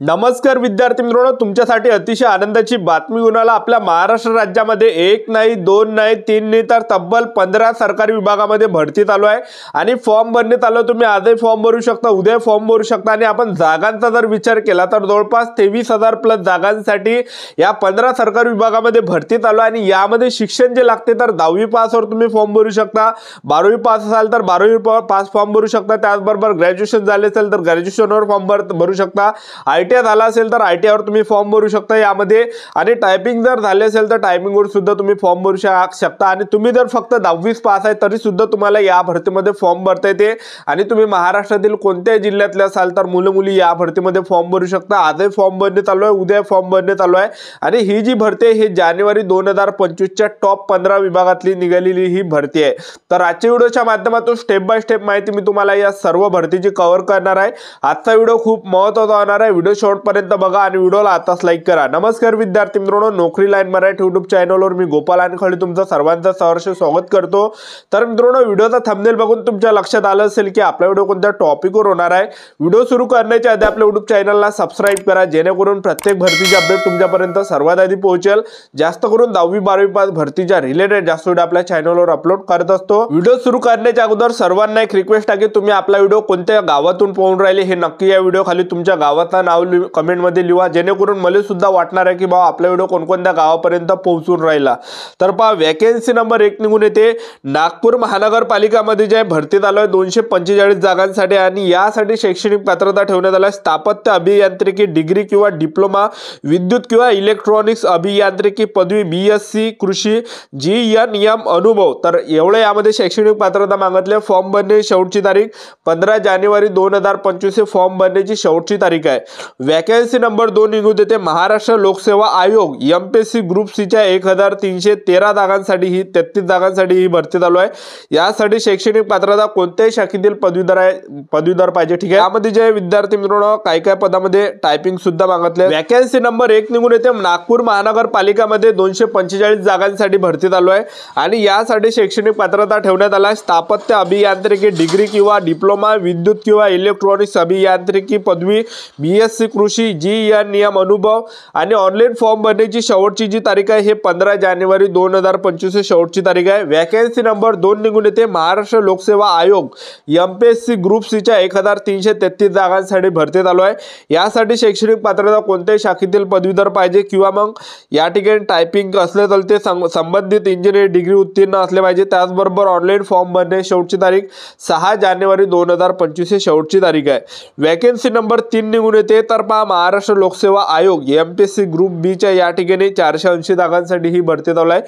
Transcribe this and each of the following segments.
नमस्कार विद्यार्थी मित्रांनो, तुमच्यासाठी अतिशय आनंदाची बातमी घेऊन आला। आपल्या महाराष्ट्र राज्यामध्ये एक नाही, दोन नाही, तीन नाही तर तब्बल 15 सरकारी विभागामध्ये भरती चालू आहे आणि फॉर्म भरण्यात आलं। तुम्ही आजही फॉर्म भरू शकता, उद्या फॉर्म भरू शकता आणि आपण जागांचा जर विचार केला तर जवळपास 23,000 प्लस जागांसाठी या 15 सरकारी विभागामध्ये भरती चालू आहे। आणि यामध्ये शिक्षण जे लागते तर 10वी पासवर तुम्ही फॉर्म भरू शकता, 12वी पास असाल तर 12वी पास फॉर्म भरू शकता, त्याचबरोबर ग्रॅज्युएशन झाले असेल तर ग्रॅज्युएशनवर फॉर्म भरू शकता, ITI झाला असेल तर ITI वर तुम्ही फॉर्म भरू शकता यामध्ये, आणि टायपिंग जर झाले असेल तर टायपिंग वर सुद्धा तुम्ही फॉर्म भरू शकता। आणि तुम्ही जर फक्त 10वी पास आहे तरी सुद्धा तुम्हाला या भरतीमध्ये फॉर्म भरता येते। आणि तुम्ही महाराष्ट्रातील कोणत्याही जिल्ह्यातले असाल तर मुलं मुली या भरतीमध्ये फॉर्म भरू शकता। आजही फॉर्म भरणे चालू आहे, उद्या फॉर्म भरणे चालू आहे। आणि ही जी भरती आहे ही जानेवारी 2025 च्या टॉप 15 विभागातली निघालेली ही भरती आहे। तर आजच्या व्हिडिओच्या माध्यमातून स्टेप बाय स्टेप माहिती मी तुम्हाला या सर्व भरतीची कव्हर करणार आहे। आजचा व्हिडिओ खूप महत्त्वाचा होणार आहे, व्हिडिओ शेवटपर्यंत बघा आणि व्हिडिओला आताच लाईक करा। नमस्कार विद्यार्थी मित्रांनो, नोकरी लाईन मराठी युट्यूब चॅनलवर मी गोपाल अनखळे तुमचं सर्वांचं सहर्ष स्वागत करतो। तर मित्रांनो, व्हिडिओचा थंबनेल बघून तुमच्या लक्षात आलं असेल की आपला व्हिडिओ कोणत्या टॉपिकवर होणार आहे। व्हिडिओ सुरू करण्याच्या आधी आपल्या युट्यूब चॅनलला सबस्क्राइब करा, जेणेकरून प्रत्येक भरतीचे अपडेट तुमच्यापर्यंत सर्वात आधी पोहोचेल। जास्त करून 10वी 12वी पास भरतीच्या रिलेटेड जास्त व्हिडिओ आपल्या चॅनलवर अपलोड करत असतो। व्हिडिओ सुरू करण्याच्या अगोदर सर्वांना एक रिक्वेस्ट आहे की तुम्ही आपला व्हिडिओ कोणत्या गावातून पाहून राहिले हे नक्की या व्हिडिओ खाली तुमच्या गावाचं नाव कमेंट मध्ये लिहा, जेणेकरून मला सुद्धा वाटणार आहे की बाबा आपला व्हिडिओ कोणकोणत्या गावापर्यंत पोहोचून राहिला। तर पहा, वॅकन्सी नंबर 1 निघून येते नागपूर महानगरपालिकामध्ये जे भरती चालू आहे 245 जागांसाठी। आणि यासाठी शैक्षणिक पात्रता ठेवण्यात आली आहे स्थापत्य अभियांत्रिकी डिग्री किंवा डिप्लोमा, विद्युत किंवा इलेक्ट्रॉनिक्स अभियांत्रिकी पदवी, BSc कृषी, GNM अनुभव। तर एवढे यामध्ये शैक्षणिक पात्रता मागितले। फॉर्म भरण्याची शेवटची तारीख 15 जानेवारी 2025 हे फॉर्म भरण्याची शेवटची तारीख आहे। वॅकन्सी नंबर 2 निघून येते महाराष्ट्र लोकसेवा आयोग MPSC ग्रुप C च्या 1313 जागांसाठी ही 33 जागांसाठी ही भरती चालू आहे। यासाठी शैक्षणिक पात्रता कोणत्याही शाखेतील पदवीधर पाहिजे, ठीक आहे। यामध्ये जे विद्यार्थी मित्रांनो काय पदामध्ये टायपिंग सुद्धा मागितले। वॅकन्सी नंबर 1 निघून येते नागपूर महानगरपालिकामध्ये 245 जागांसाठी भरती चालू आहे। आणि यासाठी शैक्षणिक पात्रता ठेवण्यात आला आहे स्थापत्य अभियांत्रिकी डिग्री किंवा डिप्लोमा, विद्युत किंवा इलेक्ट्रॉनिक्स अभियांत्रिकी पदवी, BSc कृषी, GNM अनुभव। आणि ऑनलाईन फॉर्म भरण्याची शेवटची जी तारीख आहे हे 15 जानेवारी 2025 शेवटची तारीख आहे। वॅकन्सी नंबर 2 निघून येते महाराष्ट्र लोकसेवा आयोग MPSC ग्रुप C च्या 1333 जागांसाठी भरती चालू आहे। यासाठी शैक्षणिक पात्रता कोणत्याही शाखेतील पदवीधर पाहिजे किंवा मग या ठिकाणी टायपिंग असले तर ते संबंधित इंजिनिअरिंग डिग्री उत्तीर्ण असले पाहिजे। त्याचबरोबर ऑनलाईन फॉर्म भरण्याची शेवटची तारीख 6 जानेवारी 2025 शेवटची तारीख आहे। वॅकन्सी नंबर 3 निघून येते तर पहा, महाराष्ट्र लोकसेवा आयोग MPSC ग्रुप B च्या या ठिकाणी 480 जागांसाठी ही भरती चालू आहे,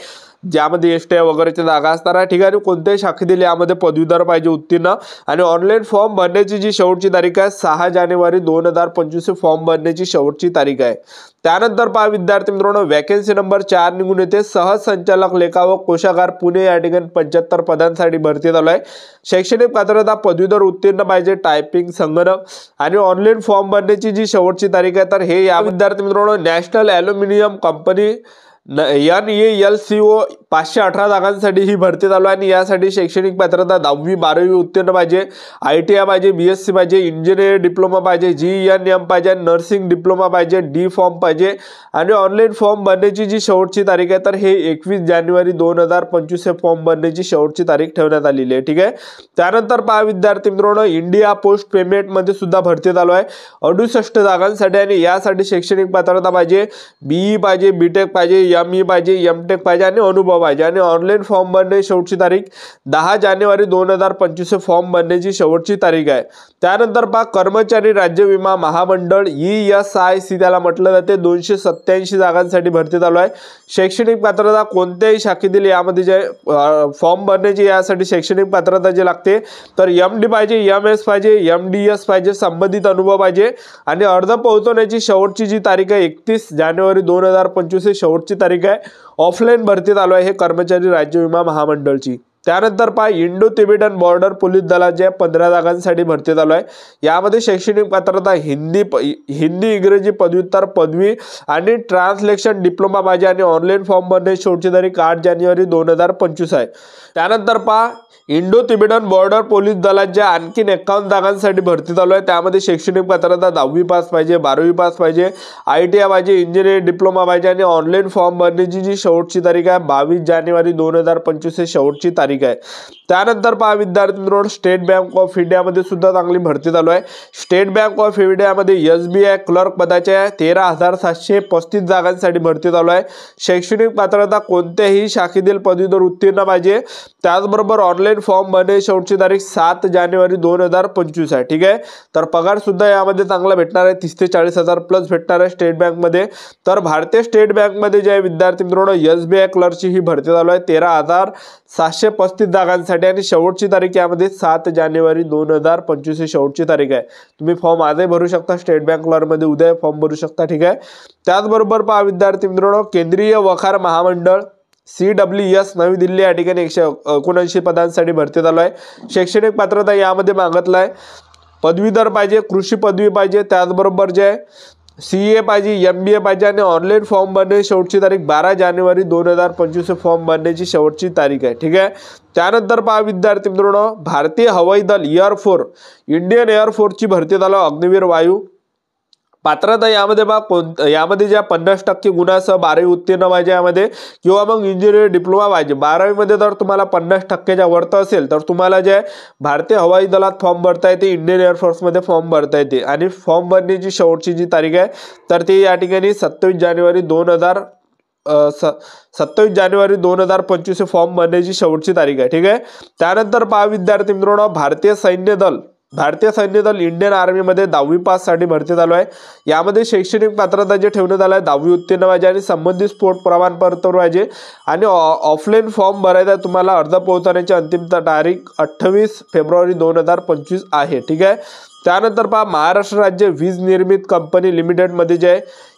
ज्यामध्ये STI वगैरेच्या जागा असणार आहे, ठीक आहे। कोणत्याही शाखेतील यामध्ये पदवीधर पाहिजे उत्तीर्ण। आणि ऑनलाईन फॉर्म भरण्याची जी शेवटची तारीख आहे 6 जानेवारी 2025 फॉर्म भरण्याची शेवटची तारीख आहे। त्यानंतर पहा विद्यार्थी मित्रांनो, वॅकन्सी नंबर 4 निघून येते सहसंचालक लेखा व कोशागार पुणे या ठिकाणी 75 पदांसाठी भरती चालू आहे। शैक्षणिक पात्रता पदवीधर उत्तीर्ण पाहिजे, टायपिंग, संगणक। आणि ऑनलाईन फॉर्म भरण्याची जी शेवटची तारीख आहे तर हे या विद्यार्थी मित्रांनो नॅशनल ॲल्युमिनियम कंपनी NALCO 518 जागांसाठी ही भरती चालू आहे। आणि यासाठी शैक्षणिक पात्रता 10वी 12वी उत्तीर्ण पाहिजे, ITI पाहिजे, BSc पाहिजे, इंजिनिअरिंग डिप्लोमा पाहिजे, GNM पाहिजे, नर्सिंग डिप्लोमा पाहिजे, D फॉर्म पाहिजे। आणि ऑनलाईन फॉर्म भरण्याची जी शेवटची तारीख आहे तर हे 21 जानेवारी 2025 फॉर्म भरण्याची शेवटची तारीख ठेवण्यात आलेली आहे, ठीक आहे। त्यानंतर पहा विद्यार्थी मित्रांनो, इंडिया पोस्ट पेमेंट मध्ये सुद्धा भरती चालू आहे 68 जागांसाठी। आणि यासाठी शैक्षणिक पात्रता पाहिजे, BE पाहिजे, BTech पाहिजे, ME पाहिजे, MTech पाहिजे आणि अनुभव पाहिजे। आणि ऑनलाईन फॉर्म भरण्याची शेवटची तारीख 10 जानेवारी 2025 फॉर्म भरण्याची शेवटची तारीख आहे। त्यानंतर पहा, कर्मचारी राज्य विमा महामंडळ ESIC त्याला म्हटलं जाते 287 जागांसाठी भरती चालू आहे। शैक्षणिक पात्रता कोणत्याही शाखेतील यामध्ये जे फॉर्म भरण्याची यासाठी शैक्षणिक पात्रता जे लागते तर MD पाहिजे, MS पाहिजे, MDS पाहिजे, संबंधित अनुभव पाहिजे। आणि अर्ज पोहोचवण्याची शेवटची जी तारीख आहे 31 जानेवारी 2025 शेवटची तारीख आहे। ऑफलाईन भरती चालू आहे हे कर्मचारी राज्य विमा महामंडळची। त्यानंतर पहा इंडो तिबेटन बॉर्डर पोलीस दलाच्या 15 जागांसाठी भरती चालू आहे। यामध्ये शैक्षणिक पात्रता हिंदी इंग्रजी पदव्युत्तर पदवी आणि ट्रान्सलेशन डिप्लोमा पाहिजे आणि ऑनलाईन फॉर्म भरणे शेवटची तारीख 8 जानेवारी 2025 आहे। त्यानंतर पहा इंडो तिबेटन बॉर्डर पोलीस दलाच्या आणखीन 51 जागांसाठी भरती चालू आहे। त्यामध्ये शैक्षणिक पात्रता 10वी पास पाहिजे, 12वी पास पाहिजे, ITI पाहिजे, इंजिनिअरिंग डिप्लोमा पाहिजे आणि ऑनलाईन फॉर्म भरण्याची जी शेवटची तारीख आहे 22 जानेवारी 2025 ही शेवटची तारीख आहे। त्यानंतर पहा विद्यार्थी मित्रांनो स्टेट बँक ऑफ इंडियामध्ये सुद्धा चांगली भरती चालू आहे। स्टेट बँक ऑफ इंडियामध्ये SBI क्लर्क पदाच्या 13,735 जागांसाठी भरती चालू आहे। शैक्षणिक पात्रता कोणत्याही शाखेतील पदवीधर उत्तीर्ण पाहिजे। त्याचबरोबर ऑनलाईन फॉर्म भरणे शेवटची तारीख 7 जानेवारी 2025 आहे। ठीक आहे, तर पगार सुद्धा यामध्ये चांगला भेटणार आहे, 30 ते 40,000 प्लस भेटणार आहे स्टेट बँकमध्ये। तर भारतीय स्टेट बँकमध्ये जे विद्यार्थी मित्रांनो SBI क्लर्कची ही भरती चालू आहे 13,735 जागांसाठी आणि शेवटची तारीख यामध्ये 7 जानेवारी 2025 ही शेवटची तारीख आहे। तुम्ही फॉर्म आजही भरू शकता स्टेट बँक क्लर्कमध्ये, उद्या फॉर्म भरू शकता। ठीक आहे, त्याचबरोबर पहा विद्यार्थी मित्रांनो केंद्रीय वखार महामंडळ CWS नवी दिल्ली या ठिकाणी 179 पदांसाठी भरती चालू आहे। शैक्षणिक पात्रता यामध्ये मागितलं आहे पदवीधर पाहिजे, कृषी पदवी पाहिजे, त्याचबरोबर जे CA पाहिजे, MBA पाहिजे आणि ऑनलाईन फॉर्म भरणे शेवटची तारीख 12 जानेवारी 2025 फॉर्म भरण्याची शेवटची तारीख आहे। ठीक आहे, त्यानंतर पहा विद्यार्थी मित्रांनो भारतीय हवाई दल एअरफोर्स इंडियन एअरफोर्सची भरती चालू आहे अग्निवीर वायू। पात्रता यामध्ये बघा यामध्ये ज्या 50% गुणासह 12वी उत्तीर्ण पाहिजे यामध्ये किंवा मग इंजिनिअरिंग डिप्लोमा पाहिजे। 12वी मध्ये जर तुम्हाला 50%च्या वरती असेल तर तुम्हाला जे भारतीय हवाई दलात फॉर्म भरता येते, इंडियन एअरफोर्समध्ये फॉर्म भरता येते आणि फॉर्म भरण्याची शेवटची जी तारीख आहे तर ती या ठिकाणी 27 जानेवारी 2025 फॉर्म भरण्याची शेवटची तारीख आहे। ठीक आहे, त्यानंतर पहा विद्यार्थी मित्रांनो भारतीय सैन्य दल इंडियन आर्मीमध्ये 10वी पास साठी भरती चालू आहे। यामध्ये शैक्षणिक पात्रता जे ठेवण्यात आलं आहे 10वी उत्तीर्ण पाहिजे आणि संबंधित स्पोर्ट प्रमाणपत्र पाहिजे आणि ऑफलाईन फॉर्म भरायचा तुम्हाला अर्ज पोहोचवण्याची अंतिम तारीख 28 फेब्रुवारी 2025 आहे। ठीक आहे, त्यानंतर पहा महाराष्ट्र राज्य वीज निर्मित कंपनी लिमिटेडमध्ये जे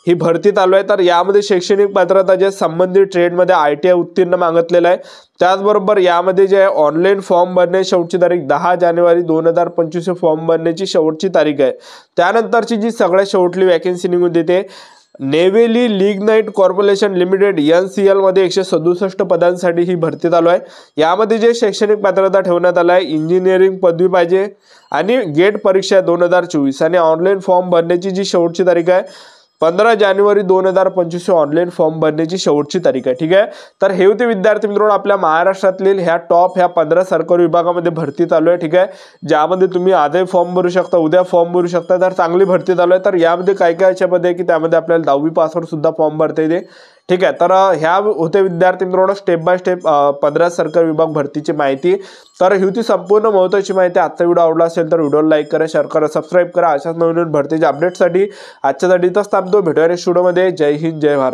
ही भरती चालू आहे तर यामध्ये शैक्षणिक पात्रता जे संबंधित ट्रेडमध्ये ITI उत्तीर्ण मागितलेलं आहे। त्याचबरोबर यामध्ये जे ऑनलाईन फॉर्म भरणे शेवटची तारीख 10 जानेवारी 2025 फॉर्म भरण्याची शेवटची तारीख आहे। त्यानंतरची जी सगळ्यात शेवटली वॅकन्सी निघून देते Neyveli lignite corporation limited NCL मध्ये 167 पदांसाठी ही भरती चालू आहे। यामध्ये जे शैक्षणिक पात्रता ठेवण्यात आलं आहे इंजिनिअरिंग पदवी पाहिजे आणि गेट परीक्षा 2024 आणि ऑनलाईन फॉर्म भरण्याची जी शेवटची तारीख आहे 15 जानेवारी 2025 ऑनलाईन फॉर्म भरण्याची शेवटची तारीख आहे। ठीक आहे, तर हे होते विद्यार्थी मित्रांनो आपल्या महाराष्ट्रातील ह्या टॉप 15 सरकारी विभागामध्ये भरती चालू आहे। ठीक आहे, ज्यामध्ये तुम्ही आजही फॉर्म भरू शकता, उद्या फॉर्म भरू शकता, तर चांगली भरती चालू आहे। तर यामध्ये काय काय याच्यामध्ये की त्यामध्ये आपल्याला 10वी पासवर सुद्धा फॉर्म भरता येते। ठीक आहे, तर ह्या होते विद्यार्थी मित्रांनो स्टेप बाय स्टेप 15 सरकारी विभाग भरतीची माहिती। तर ही होती संपूर्ण महत्त्वाची माहिती। आजचा व्हिडिओ आवडला असेल तर व्हिडिओला लाईक करा, शेअर करा, सबस्क्राईब करा। अशाच नवीन भरतीच्या अपडेटसाठी आजच्यासाठी इथंच थांबतो। भेटूया नेक्स्ट व्हिडिओमध्ये। जय हिंद, जय भारत।